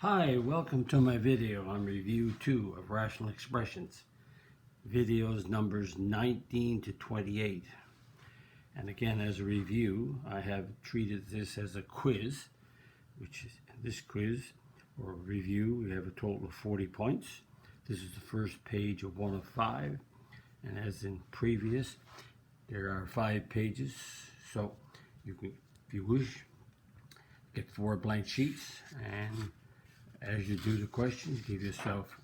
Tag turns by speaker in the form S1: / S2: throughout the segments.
S1: Hi, welcome to my video on review 2 of rational expressions. Videos numbers 19 to 28. And again, as a review, I have treated this as a quiz, which is this quiz or review. We have a total of 40 points. This is the first page of 1 of 5. And as in previous, there are 5 pages. So you can, if you wish, get 4 blank sheets, and as you do the questions, give yourself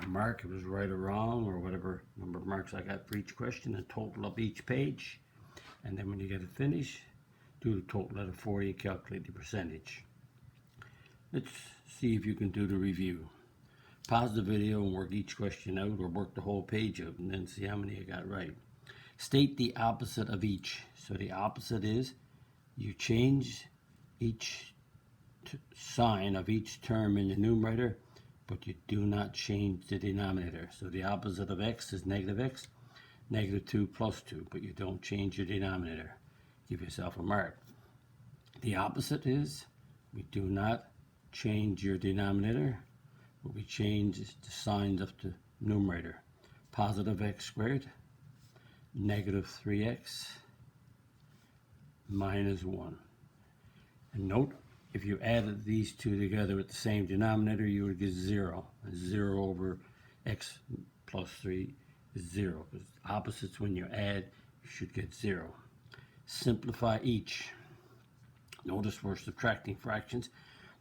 S1: a mark if it was right or wrong, or whatever number of marks I got for each question, and total up each page. And then when you get it finished, do the total out of 40 and calculate the percentage. Let's see if you can do the review. Pause the video and work each question out, or work the whole page out, and then see how many you got right. State the opposite of each. So the opposite is you change each sign of each term in the numerator, but you do not change the denominator. So the opposite of x is negative x, negative 2 plus 2, but you don't change your denominator. Give yourself a mark. The opposite is we do not change your denominator, but we change the signs of the numerator. Positive x squared, negative 3x, minus 1. And note, if you added these two together with the same denominator, you would get 0. 0 over x plus 3 is 0. Because opposites, when you add, you should get 0. Simplify each. Notice we're subtracting fractions,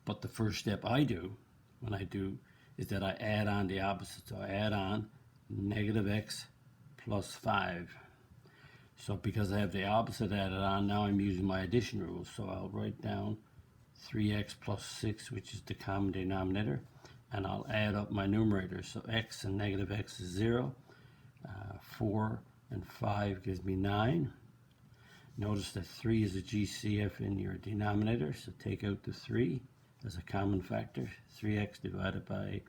S1: but the first step I do, when I do, is that I add on the opposite. So I add on negative x plus 5. So because I have the opposite added on, now I'm using my addition rule. So I'll write down 3x plus 6, which is the common denominator, and I'll add up my numerator. So x and negative x is 0. 4 and 5 gives me 9. Notice that 3 is a GCF in your denominator, so take out the 3 as a common factor. 3x divided by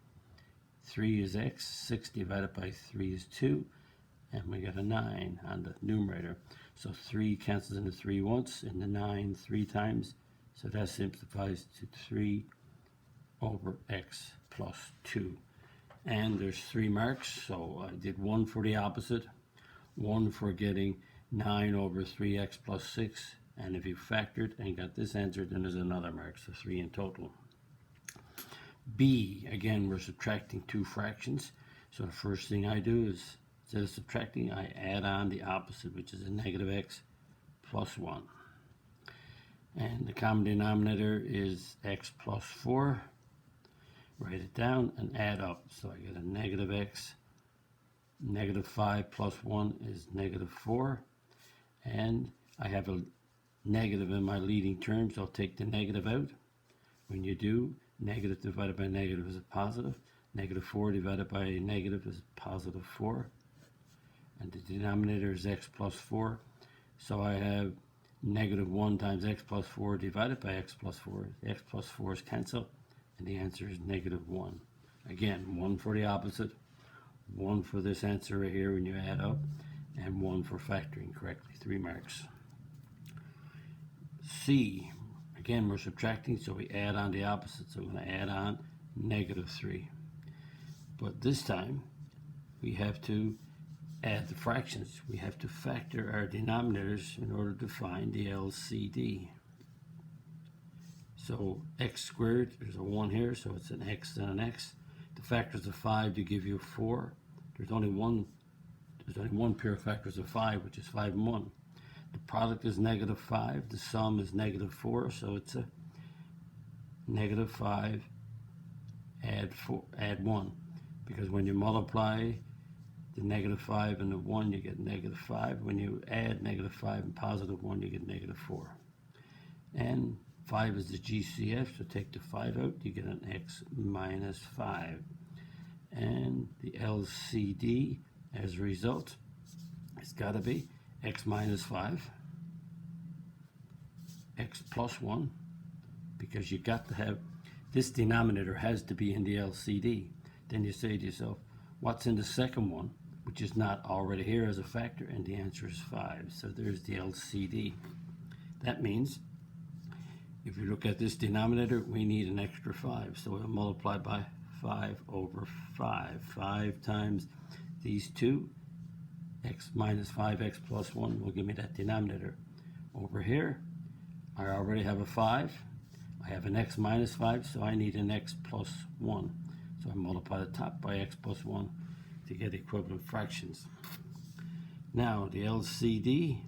S1: 3 is x, 6 divided by 3 is 2, and we got a 9 on the numerator. So 3 cancels into 3 once, and the 9 3 times. So that simplifies to 3 over x plus 2. And there's 3 marks, so I did 1 for the opposite, 1 for getting 9 over 3x plus 6, and if you factored and got this answer, then there's another mark, so 3 in total. B, again, we're subtracting 2 fractions, so the first thing I do is, instead of subtracting, I add on the opposite, which is a negative x plus 1. And the common denominator is x plus 4. Write it down and add up. So I get a negative x. Negative 5 plus 1 is negative 4. And I have a negative in my leading term, so I'll take the negative out. When you do, negative divided by negative is a positive. Negative 4 divided by a negative is positive 4. And the denominator is x plus 4. So I have negative 1 times x plus 4 divided by x plus 4. X plus 4's cancel, and the answer is negative 1. Again, 1 for the opposite, 1 for this answer right here when you add up, and 1 for factoring correctly. 3 marks. C, again, we're subtracting, so we add on the opposite. So we're going to add on negative 3. But this time, we have to add the fractions. We have to factor our denominators in order to find the LCD. So x squared, there's a 1 here, so it's an x and an x. The factors of 5 to give you 4. There's only one pair of factors of 5, which is 5 and 1. The product is negative 5. The sum is negative 4, so it's a negative 5 add 1. Because when you multiply the negative 5 and the 1, you get negative 5. When you add negative 5 and positive 1, you get negative 4. And 5 is the GCF, so take the 5 out, you get an x minus 5. And the LCD, as a result, it's got to be x minus 5, x plus 1, because you got to have, this denominator has to be in the LCD. Then you say to yourself, what's in the second one, which is not already here as a factor, and the answer is 5. So there's the LCD. That means If you look at this denominator, we need an extra 5. So we'll multiply by 5 over 5. 5 times these two, x minus 5x plus 1 will give me that denominator. Over here, I already have a 5. I have an x minus 5, so I need an x plus 1. So I multiply the top by x plus 1 to get equivalent fractions. Now, the LCD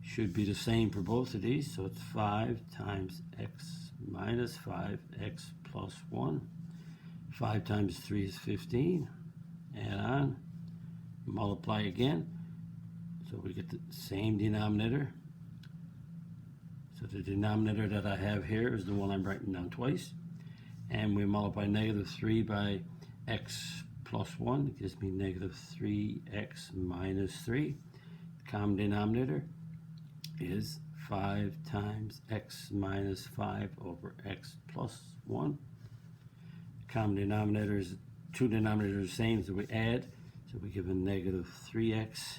S1: should be the same for both of these, so it's 5 times x minus 5, x plus 1. 5 times 3 is 15. Add on, multiply again, so we get the same denominator. So the denominator that I have here is the one I'm writing down twice. And we multiply negative 3 by x plus 1. It gives me negative 3x minus 3. The common denominator is 5 times x minus 5 over x plus 1. Common denominator is two denominators the same, so we add. So we give a negative 3x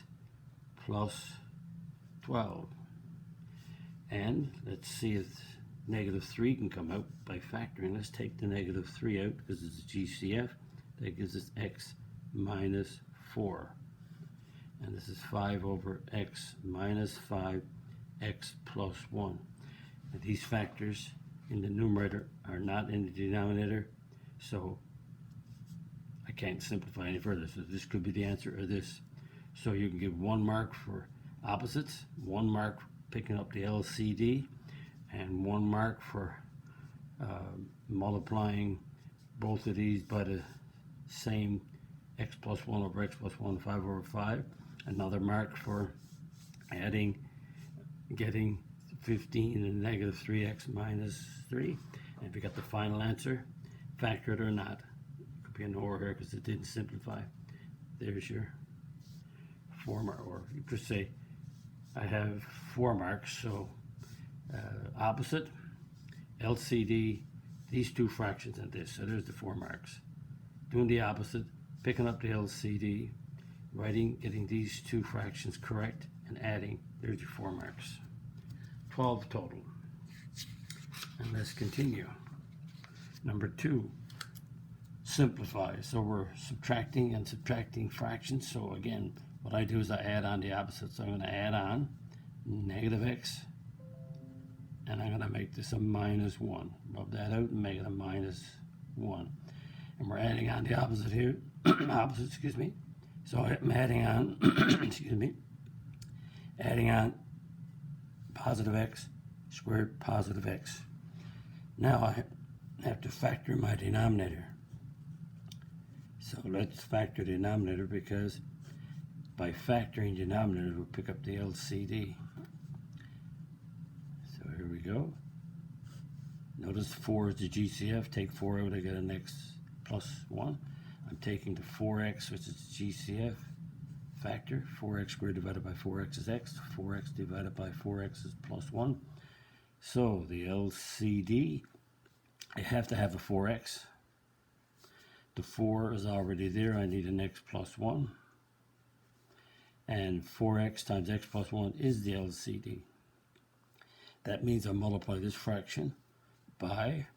S1: plus 12. And let's see if negative 3 can come out by factoring. Let's take the negative 3 out because it's a GCF. That gives us x minus 4. And this is 5 over x minus 5, x plus 1. And these factors in the numerator are not in the denominator, so I can't simplify any further. So this could be the answer or this. So you can give 1 mark for opposites, 1 mark for picking up the LCD, and 1 mark for multiplying both of these by the same x plus 1 over x plus 1, 5 over 5. Another mark for getting 15 and negative 3x minus 3. And if you got the final answer, factor it or not. It could be an or here because it didn't simplify. There's your 4 mark, or you could say I have 4 marks, so opposite, LCD, these two fractions and this. So there's the 4 marks. Doing the opposite, picking up the LCD, getting these two fractions correct, and adding. There's your 4 marks. 12 total. And let's continue. Number 2, simplify. So we're subtracting and subtracting fractions. So again, what I do is I add on the opposite. So I'm going to add on negative x, and I'm going to make this a minus 1. Rub that out and make it a minus 1. And we're adding on the opposite here. Excuse me. So I'm adding on, excuse me, adding on positive x squared positive x. Now I have to factor my denominator. So let's factor denominator, because by factoring denominator we'll pick up the LCD. So here we go. Notice 4 is the GCF. Take 4 out, I get an x plus 1. I'm taking the 4x, which is GCF factor. 4x squared divided by 4x is x. 4x divided by 4x is plus 1. So the LCD, I have to have a 4x. The 4 is already there. I need an x plus 1. And 4x times x plus 1 is the LCD. That means I multiply this fraction by,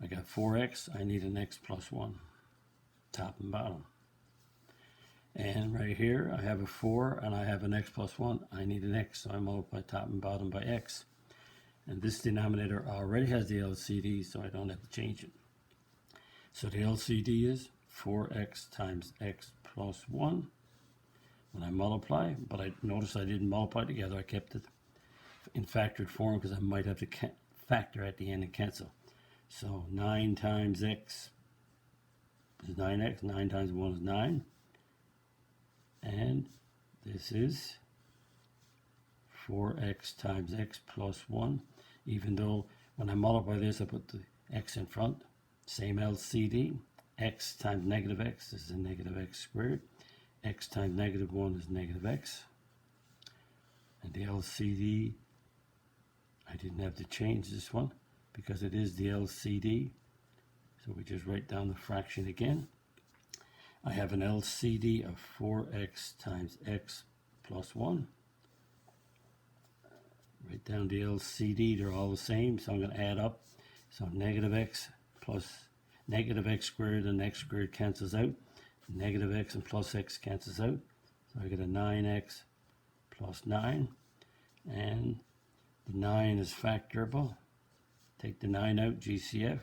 S1: I got 4x, I need an x plus 1. Top and bottom. And right here I have a 4 and I have an x plus 1. I need an x, so I multiply top and bottom by x. And this denominator already has the LCD, so I don't have to change it. So the LCD is 4x times x plus 1 when I multiply, but I notice I didn't multiply together. I kept it in factored form because I might have to factor at the end and cancel. So 9 times x is 9x, 9 times 1 is 9, and this is 4x times x plus 1, even though when I multiply this I put the x in front. Same LCD. X times negative x is a negative x squared. X times negative 1 is negative x. And the LCD, I didn't have to change this one because it is the LCD. So we just write down the fraction again. I have an LCD of 4x times x plus 1. Write down the LCD, they're all the same, so I'm going to add up. So negative x plus negative x squared and x squared cancels out. Negative x and plus x cancels out. So I get a 9x plus 9. And the 9 is factorable. Take the 9 out, GCF.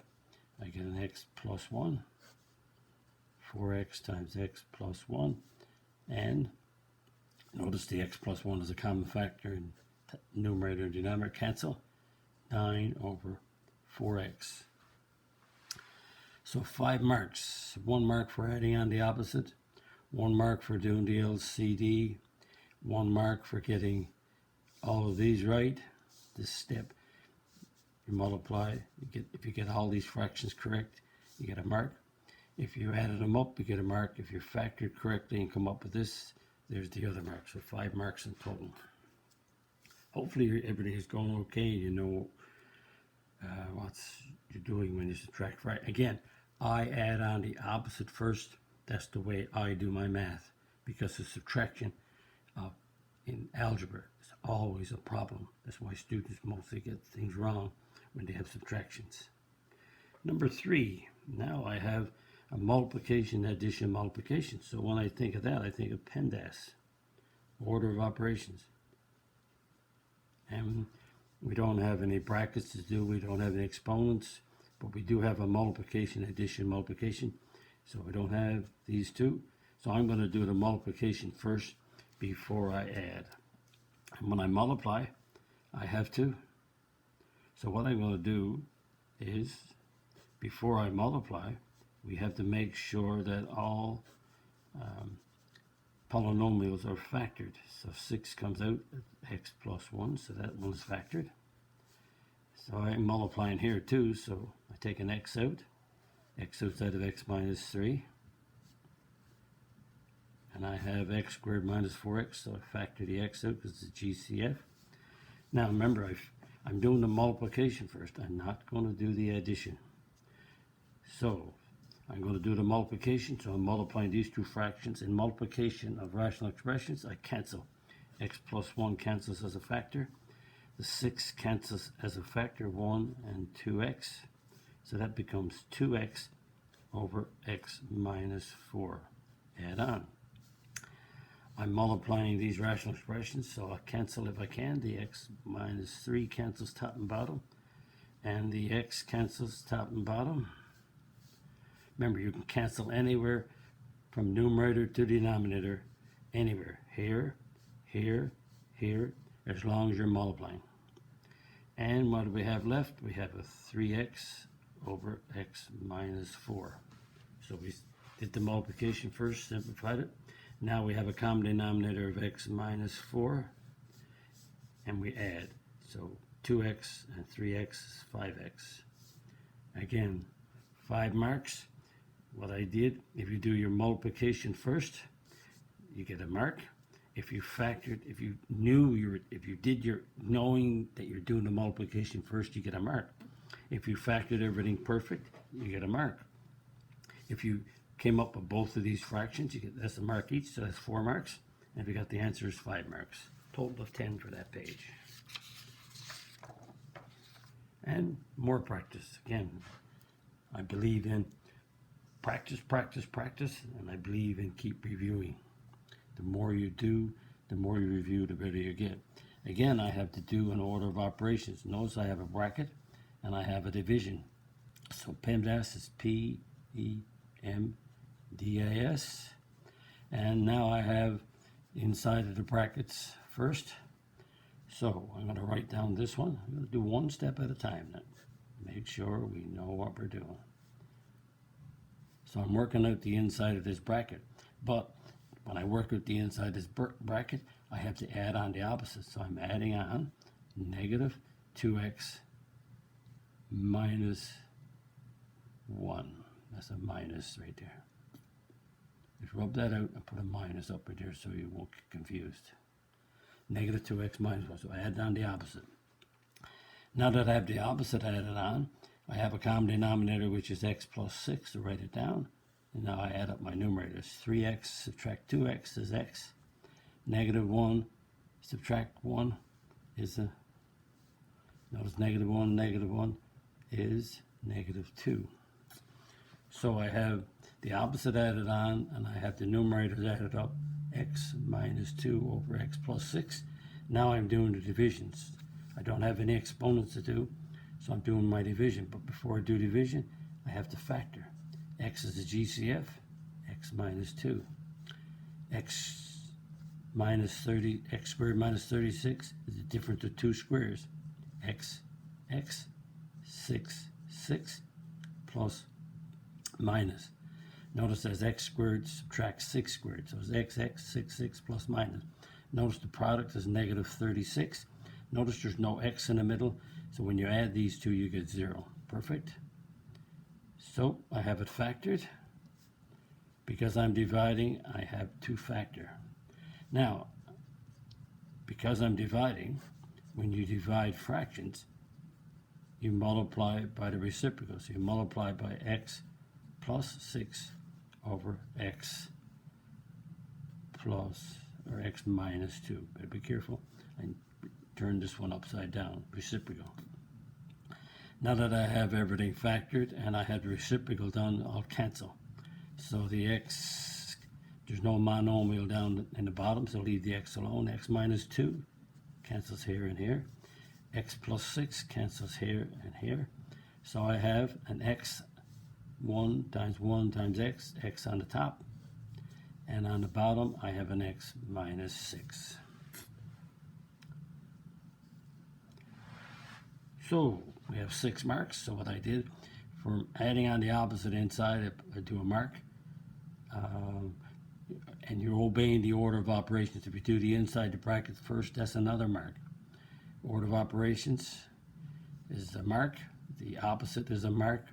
S1: I get an x plus 1. 4x times x plus 1. And notice the x plus 1 is a common factor in numerator and denominator. Cancel. 9 over 4x. So 5 marks. 1 mark for adding on the opposite. 1 mark for doing the LCD. 1 mark for getting all of these right. This step, you multiply. If you get all these fractions correct, you get a mark. If you added them up, you get a mark. If you factored correctly and come up with this, there's the other mark. So 5 marks in total. Hopefully everything is going okay. You know what you're doing when you subtract. Right. Again, I add on the opposite first. That's the way I do my math, because the subtraction in algebra is always a problem. That's why students mostly get things wrong when they have subtractions. Number 3, now I have a multiplication, addition, multiplication. So when I think of that, I think of PEMDAS, order of operations. And we don't have any brackets to do, we don't have any exponents, but we do have a multiplication, addition, multiplication. So we don't have these two. So I'm going to do the multiplication first before I add. And when I multiply, I have to. So what I'm going to do is, before I multiply, we have to make sure that all polynomials are factored. So 6 comes out, x plus 1, so that one's factored. So I'm multiplying here too, so I take an x out. X outside of x minus 3. And I have x squared minus 4x, so I factor the x out because it's a GCF. Now remember, I'm doing the multiplication first. I'm not going to do the addition. So I'm going to do the multiplication, so I'm multiplying these two fractions. In multiplication of rational expressions, I cancel. X plus 1 cancels as a factor. The 6 cancels as a factor, 1 and 2x. So that becomes 2x over x minus 4. Add on. I'm multiplying these rational expressions, so I'll cancel if I can. The x minus 3 cancels top and bottom, and the x cancels top and bottom. Remember, you can cancel anywhere from numerator to denominator, anywhere. Here, here, here, as long as you're multiplying. And what do we have left? We have a 3x over x minus 4. So we did the multiplication first, simplified it. Now we have a common denominator of x minus 4, and we add. So 2x and 3x is 5x. Again, 5 marks. What I did, if you do your multiplication first, you get a mark. If you factored, if you did your knowing that you're doing the multiplication first, you get a mark. If you factored everything perfect, you get a mark. If you came up with both of these fractions, that's a mark each, so that's 4 marks. And if you got the answer, is 5 marks. Total of 10 for that page. And more practice. Again, I believe in practice, practice, practice, and I believe in keep reviewing. The more you do, the more you review, the better you get. Again, I have to do an order of operations. Notice I have a bracket and I have a division. So PEMDAS is P-E-M-D-A-S. And now I have inside of the brackets first. So I'm going to write down this one. I'm going to do one step at a time now. Make sure we know what we're doing. So I'm working out the inside of this bracket. But when I work out the inside of this bracket, I have to add on the opposite. So I'm adding on negative 2x minus 1. That's a minus right there. Just rub that out and put a minus up right there so you won't get confused. Negative 2x minus 1. So I add down the opposite. Now that I have the opposite added on, I have a common denominator, which is x plus 6, to write it down. And now I add up my numerators. 3x subtract 2x is x. Negative 1 subtract 1 is a Notice negative 1 is -2. So I have the opposite added on, and I have the numerators added up, x minus 2 over x plus 6. Now I'm doing the divisions. I don't have any exponents to do, so I'm doing my division. But before I do division, I have to factor. X is the GCF, x minus 2. X squared minus 36 is the difference of two squares. X 6 plus minus. Notice as x squared subtracts 6 squared, so it's x 6 plus minus. Notice the product is negative 36. Notice there's no x in the middle, so when you add these two you get 0. Perfect. So I have it factored. Because I'm dividing, I have to factor. Now, because I'm dividing, when you divide fractions, you multiply by the reciprocal. So you multiply by x plus 6 over x plus, or x minus 2. Better be careful. I turn this one upside down, reciprocal. Now that I have everything factored and I have the reciprocal done, I'll cancel. So the x, there's no monomial down in the bottom, so leave the x alone. X minus 2 cancels here and here. X plus 6 cancels here and here. So I have an x 1 times x, x on the top. And on the bottom, I have an x minus 6. So we have 6 marks. So what I did, for adding on the opposite inside, I do a mark. And you're obeying the order of operations. If you do the inside the brackets first, that's another mark. Order of operations is a mark. The opposite is a mark.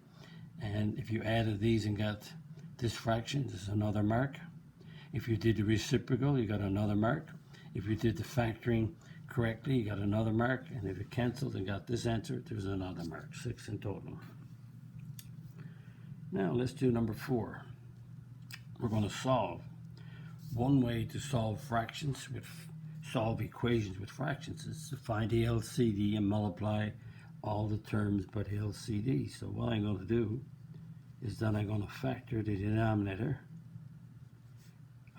S1: And if you added these and got this fraction, this is another mark. If you did the reciprocal, you got another mark. If you did the factoring correctly, you got another mark. And if it canceled and got this answer, there's another mark. 6 in total. Now let's do number 4. We're going to solve. One way to solve solve equations with fractions is to find the LCD and multiply all the terms by the LCD. So what I'm going to do is that I'm going to factor the denominator.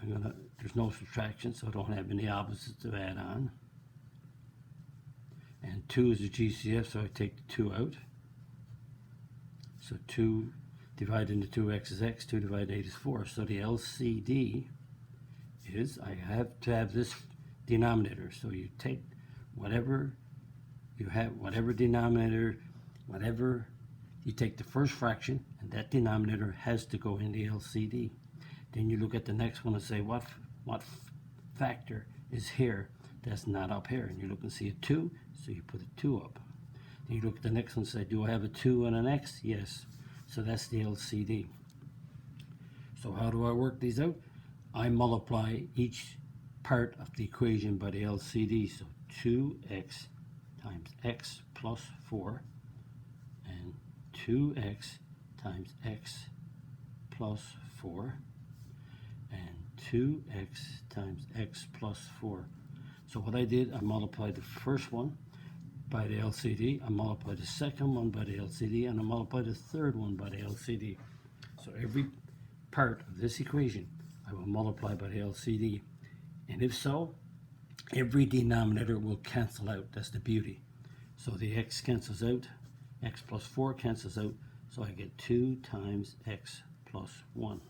S1: There's no subtraction, so I don't have any opposites to add on. And 2 is the GCF, so I take the 2 out. So 2 divided into 2x is x, 2 divided 8 is 4. So the LCD is, I have to have this denominator. So you take whatever you have, whatever denominator, whatever, you take the first fraction, and that denominator has to go in the LCD. Then you look at the next one and say, what factor is here that's not up here? And you look and see a 2, so you put a 2 up. Then you look at the next one and say, do I have a 2 and an x? Yes. So that's the LCD. So how do I work these out? I multiply each part of the equation by the LCD. So 2x times x plus 4 and 2x times x plus 4 and 2x times x plus 4. So what I did, I multiplied the first one by the LCD, I multiplied the second one by the LCD, and I multiplied the third one by the LCD. So every part of this equation I will multiply by the LCD. And if so, every denominator will cancel out. That's the beauty. So the x cancels out, x plus 4 cancels out, so I get 2 times x plus 1.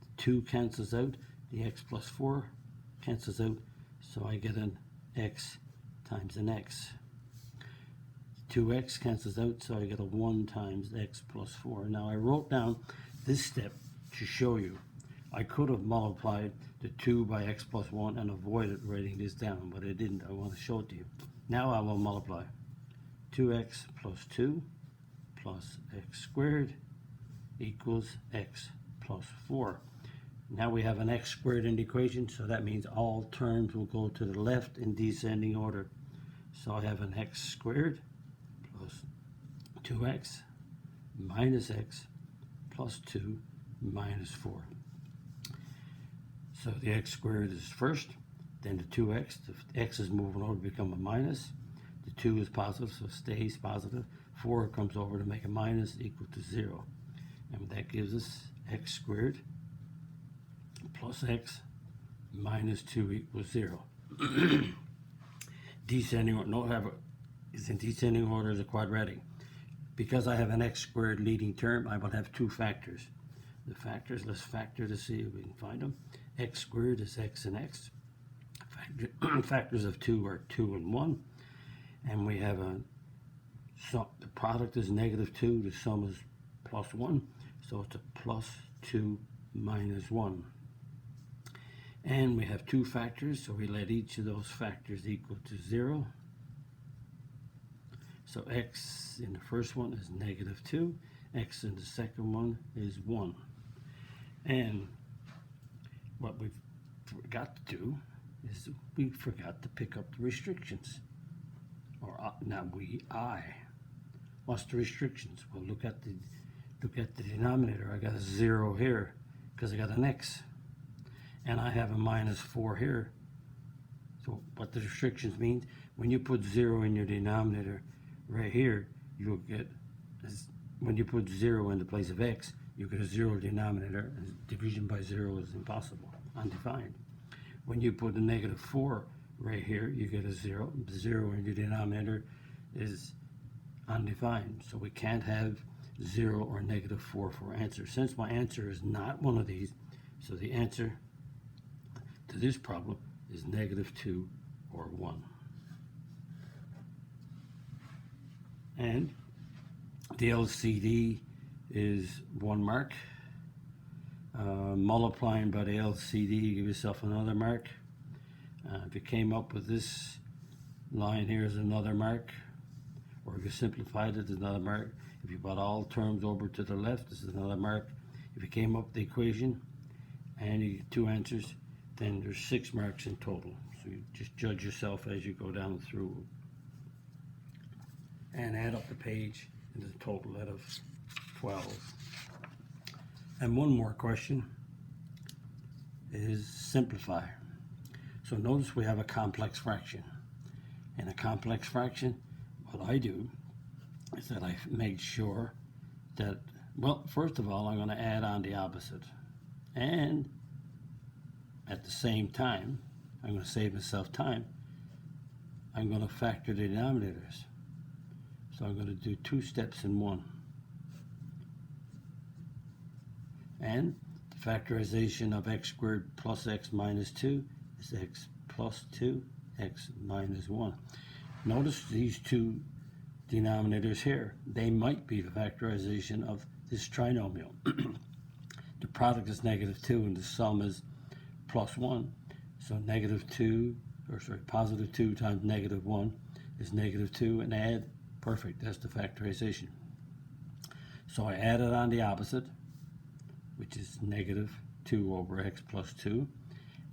S1: The 2 cancels out, the x plus 4 cancels out, so I get an x times an x. 2x cancels out, so I get a 1 times x plus 4. Now I wrote down this step to show you. I could have multiplied the 2 by x plus 1 and avoided writing this down, but I didn't. I want to show it to you. Now I will multiply 2x plus 2 plus x squared equals x plus 4. Now we have an x squared in the equation, so that means all terms will go to the left in descending order. So I have an x squared plus 2x minus x plus 2 minus 4. So the x squared is first, then the 2x. The x is moving over to become a minus. The 2 is positive, so stays positive. 4 comes over to make a minus, equal to 0. And that gives us x squared plus x minus 2 equals 0. Descending order, is in descending order as a quadratic. Because I have an x squared leading term, I will have two factors. The factors, let's factor to see if we can find them. X squared is x and x. Factors of 2 are 2 and 1. And we have the product is negative 2, the sum is plus 1. So it's a plus 2 minus 1. And we have two factors, so we let each of those factors equal to 0. So x in the first one is negative 2, x in the second one is 1. And what we forgot to do is we forgot to pick up the restrictions. Or What's the restrictions? Well, look at the denominator. I got a 0 here because I got an x. And I have a minus 4 here. So what the restrictions means, when you put 0 in your denominator right here, you'll get, when you put 0 in the place of x, you get a 0 denominator, and division by 0 is impossible, undefined. When you put a negative 4 right here, you get a 0. The 0 in your denominator is undefined, so we can't have 0 or negative 4 for answer. Since my answer is not one of these, so the answer to this problem is negative 2 or 1. And the LCD is 1 mark. Multiplying by the LCD, you give yourself another mark. If you came up with this line here is another mark, or if you simplified it, is another mark. If you brought all terms over to the left, this is another mark. If you came up with the equation and you get two answers, then there's 6 marks in total. So you just judge yourself as you go down through and add up the page into the total out of 12. And one more question is simplify. So notice we have a complex fraction. In a complex fraction, what I do is that I make sure that, well, first of all, I'm going to add on the opposite. And at the same time, I'm going to save myself time, I'm going to factor the denominators. So I'm going to do 2 steps in one. And the factorization of x squared plus x minus 2 is x plus 2, x minus 1. Notice these two denominators here. They might be the factorization of this trinomial. The product is negative 2 and the sum is plus 1. So positive 2 times negative 1 is negative 2, and add, perfect, that's the factorization. So I added on the opposite, which is negative 2 over x plus 2,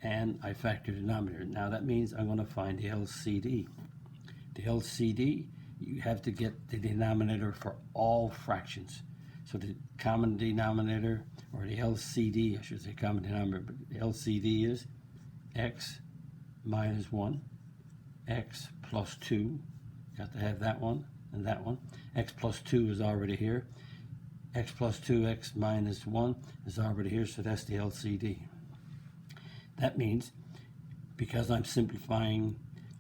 S1: and I factor the denominator. Now that means I'm going to find the LCD. The LCD, you have to get the denominator for all fractions. So the common denominator, or the LCD, I should say common denominator, but the LCD is x minus 1, x plus 2, got to have that one and that one. X plus 2 is already here. X plus 2, x minus 1 is already here, so that's the LCD. That means, because I'm simplifying,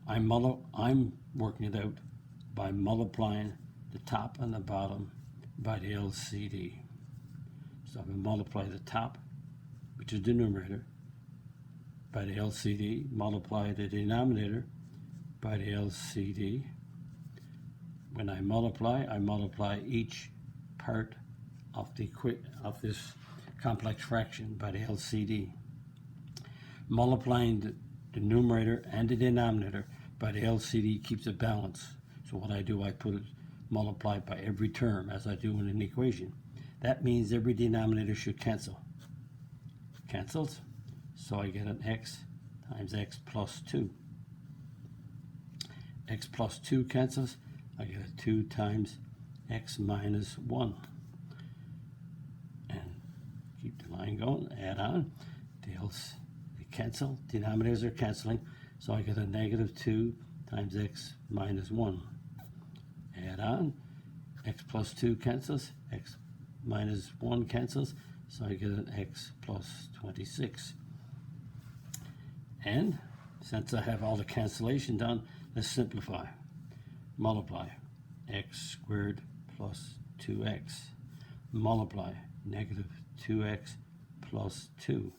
S1: I'm working it out by multiplying the top and the bottom by the LCD. So I'm going to multiply the top, which is the numerator, by the LCD, multiply the denominator by the LCD. When I multiply each part of this complex fraction by the LCD. Multiplying the numerator and the denominator by the LCD keeps it balanced. So what I do, I put it multiplied by every term as I do in an equation. That means every denominator should cancel. Cancels, so I get an x times x plus 2. X plus 2 cancels, I get a 2 times x minus 1. And keep the line going, add on. They cancel, denominators are canceling, so I get a negative 2 times x minus 1. on. X plus 2 cancels, X minus 1 cancels, so I get an X plus 26. And since I have all the cancellation done, let's simplify. Multiply x squared plus 2x. Multiply negative 2x plus 2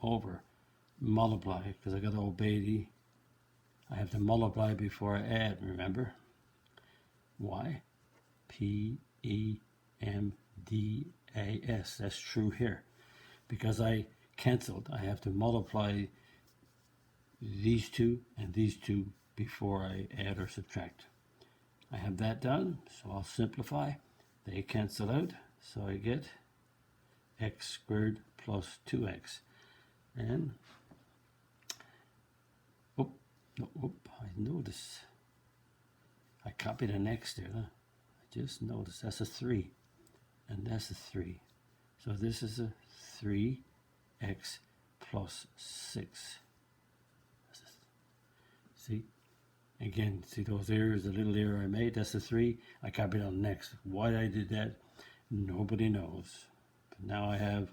S1: over multiply, because I got to obey I have to multiply before I add, remember? Y, P, E, M, D, A, S. That's true here. Because I canceled, I have to multiply these two and these two before I add or subtract. I have that done, so I'll simplify. They cancel out, so I get x squared plus 2x. And, I noticed I copied an x there. Huh? I just noticed that's a 3, and that's a 3. So this is a 3x plus 6. See? Again, see those errors, the little error I made, that's a 3. I copied on next. Why I did that, nobody knows. But now I have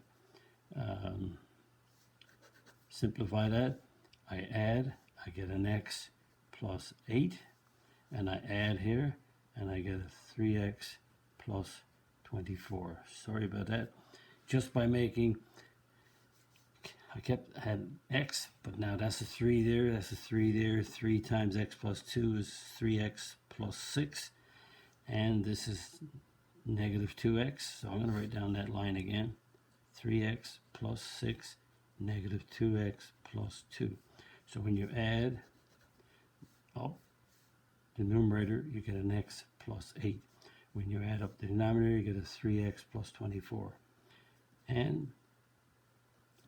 S1: simplify that. I add, I get an x plus 8, and I add here, and I get a 3x plus 24. Sorry about that. Just by making, I had x, but now that's a 3 there, that's a 3 there. 3 times x plus 2 is 3x plus 6, and this is negative 2x, so I'm going to write down that line again. 3x plus 6, negative 2x plus 2. So when you add up the numerator, you get an x plus 8. When you add up the denominator, you get a 3x plus 24. And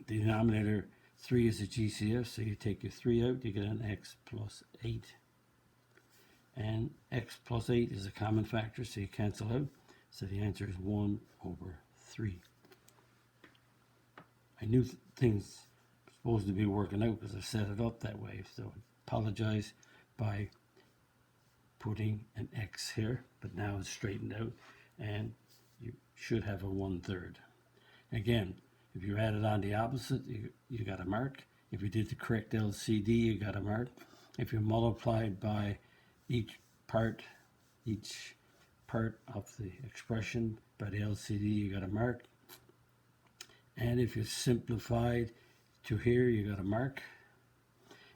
S1: the denominator 3 is a GCF, so you take your 3 out, you get an x plus 8. And x plus 8 is a common factor, so you cancel out. So the answer is 1 over 3. I knew things were supposed to be working out because I set it up that way, so I apologize by putting an x here, but now it's straightened out, and you should have a 1/3. Again, if you added on the opposite, you got a mark. If you did the correct LCD, you got a mark. If you multiplied by each part of the expression by the LCD, you got a mark. And if you simplified to here, you got a mark.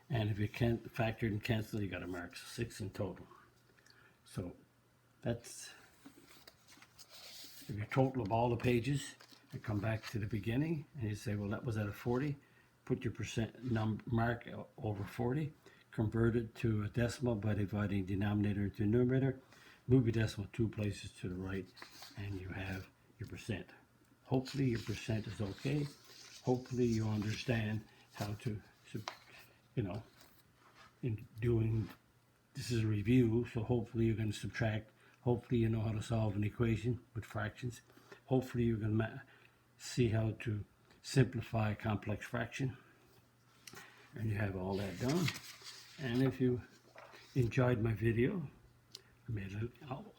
S1: And if you can't factor and cancel, you got a mark. So 6 in total. So that's, if you total of all the pages, you come back to the beginning and you say, well, that was at a 40. Put your percent mark over 40. Convert it to a decimal by dividing denominator into numerator. Move your decimal 2 places to the right, and you have your percent. Hopefully your percent is okay. Hopefully you understand how to, in doing, this is a review, so hopefully you're going to subtract. Hopefully you know how to solve an equation with fractions. Hopefully you're going to see how to simplify a complex fraction. And you have all that done. And if you enjoyed my video,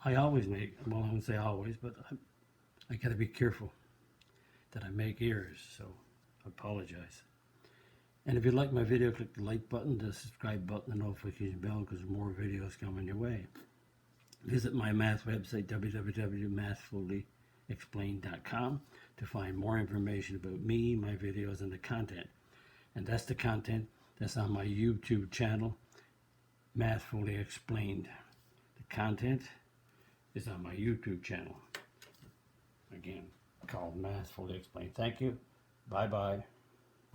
S1: I always make, well, I wouldn't say always, but I got to be careful that I make errors, so I apologize. And if you like my video, click the like button, the subscribe button, the notification bell, because more videos coming your way. Visit my math website, www.mathfullyexplained.com, to find more information about me, my videos, and the content. And that's the content that's on my YouTube channel, Math Fully Explained. The content is on my YouTube channel, again, called Math Fully Explained. Thank you. Bye-bye.